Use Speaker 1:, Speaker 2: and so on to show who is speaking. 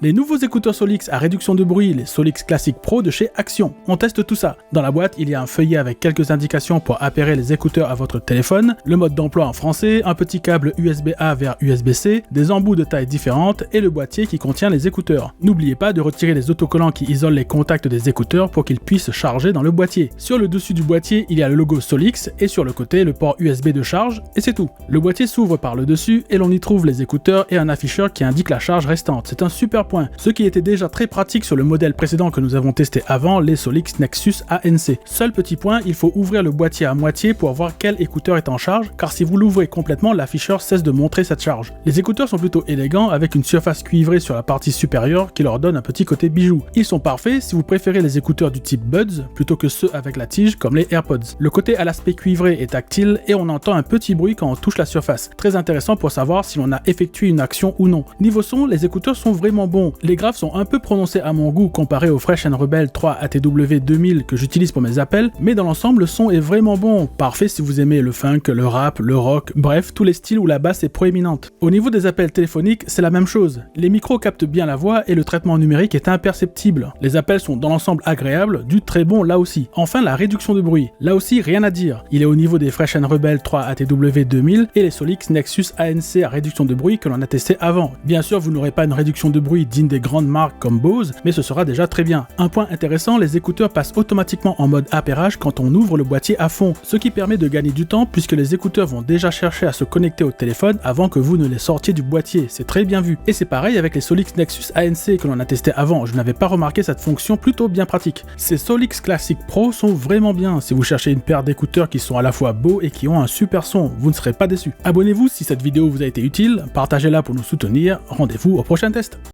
Speaker 1: Les nouveaux écouteurs Solix à réduction de bruit, les Solix Classic Pro de chez Action. On teste tout ça. Dans la boîte, il y a un feuillet avec quelques indications pour appairer les écouteurs à votre téléphone, le mode d'emploi en français, un petit câble USB-A vers USB-C, des embouts de tailles différentes et le boîtier qui contient les écouteurs. N'oubliez pas de retirer les autocollants qui isolent les contacts des écouteurs pour qu'ils puissent charger dans le boîtier. Sur le dessus du boîtier, il y a le logo Solix et sur le côté le port USB de charge et c'est tout. Le boîtier s'ouvre par le dessus et l'on y trouve les écouteurs et un afficheur qui indique la charge restante. C'est un super point, ce qui était déjà très pratique sur le modèle précédent que nous avons testé avant, les Solix Nexus ANC. Seul petit point, il faut ouvrir le boîtier à moitié pour voir quel écouteur est en charge, car si vous l'ouvrez complètement, l'afficheur cesse de montrer cette charge. Les écouteurs sont plutôt élégants avec une surface cuivrée sur la partie supérieure qui leur donne un petit côté bijou. Ils sont parfaits si vous préférez les écouteurs du type Buds plutôt que ceux avec la tige comme les AirPods. Le côté à l'aspect cuivré est tactile et on entend un petit bruit quand on touche la surface. Très intéressant pour savoir si l'on a effectué une action ou non. Niveau son, les écouteurs sont vraiment bons. Les graves sont un peu prononcés à mon goût comparé au Fresh & Rebel 3 ATW 2000 que j'utilise pour mes appels, mais dans l'ensemble le son est vraiment bon. Parfait si vous aimez le funk, le rap, le rock, bref, tous les styles où la basse est proéminente. Au niveau des appels téléphoniques, c'est la même chose. Les micros captent bien la voix et le traitement numérique est imperceptible. Les appels sont dans l'ensemble agréables, du très bon là aussi. Enfin, la réduction de bruit. Là aussi, rien à dire. Il est au niveau des Fresh & Rebel 3 ATW 2000 et les Solix Nexus ANC à réduction de bruit que l'on a testé avant. Bien sûr, vous n'aurez pas une réduction de bruit digne des grandes marques comme Bose, mais ce sera déjà très bien. Un point intéressant, les écouteurs passent automatiquement en mode appairage quand on ouvre le boîtier à fond, ce qui permet de gagner du temps puisque les écouteurs vont déjà chercher à se connecter au téléphone avant que vous ne les sortiez du boîtier. C'est très bien vu. Et c'est pareil avec les Solix Nexus ANC que l'on a testé avant, je n'avais pas remarqué cette fonction plutôt bien pratique. Ces Solix Classic Pro sont vraiment bien si vous cherchez une paire d'écouteurs qui sont à la fois beaux et qui ont un super son, vous ne serez pas déçus. Abonnez-vous si cette vidéo vous a été utile, partagez-la pour nous soutenir, rendez-vous au prochain test.